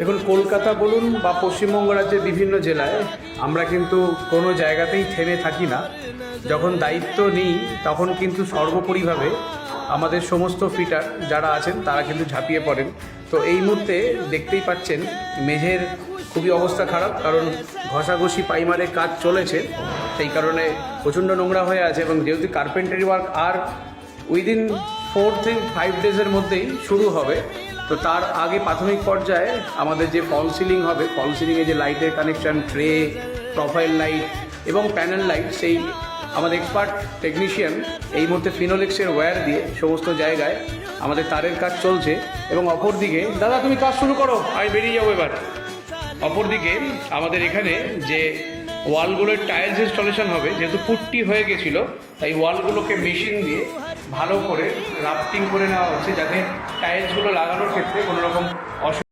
দেখুন, কলকাতা বলুন বা পশ্চিমবঙ্গ রাজ্যের বিভিন্ন জেলায় আমরা কিন্তু কোনো জায়গাতেই থেমে থাকি না। যখন দায়িত্ব নিই তখন কিন্তু সর্বোপরিভাবে আমাদের সমস্ত ফিটার যারা আছেন তারা কিন্তু ঝাঁপিয়ে পড়েন। তো এই মুহূর্তে দেখতেই পাচ্ছেন মেঝের খুবই অবস্থা খারাপ, কারণ ঘষাঘষি পাইমারের কাজ চলেছে, সেই কারণে প্রচণ্ড নোংরা হয়ে আছে। এবং যেহেতু কার্পেন্টারি ওয়ার্ক আর উইদিন 4 থেকে 5 ডেজের মধ্যেই শুরু হবে, তো তার আগে প্রাথমিক পর্যায়ে আমাদের যে ফল সিলিং হবে, ফল সিলিংয়ে যে লাইটের কানেকশান, ট্রে, প্রোফাইল লাইট এবং প্যানেল লাইট, সেই আমাদের এক্সপার্ট টেকনিশিয়ান এই মুহূর্তে ফিনোলেক্সের ওয়্যার দিয়ে সমস্ত জায়গায় আমাদের তারের কাজ চলছে। এবং অপরদিকে, দাদা তুমি কাজ শুরু করো, আমি বেরিয়ে যাবো এবার। অপরদিকে আমাদের এখানে যে ওয়ালগুলোর টাইলস ইনস্টলেশন হবে, যেহেতু পুট্টি হয়ে গেছিলো, তাই ওয়ালগুলোকে মেশিন দিয়ে ভালো করে রাফটিং করে নেওয়া হচ্ছে, যাতে টাইলসগুলো লাগানোর ক্ষেত্রে কোনো রকম অসুবিধা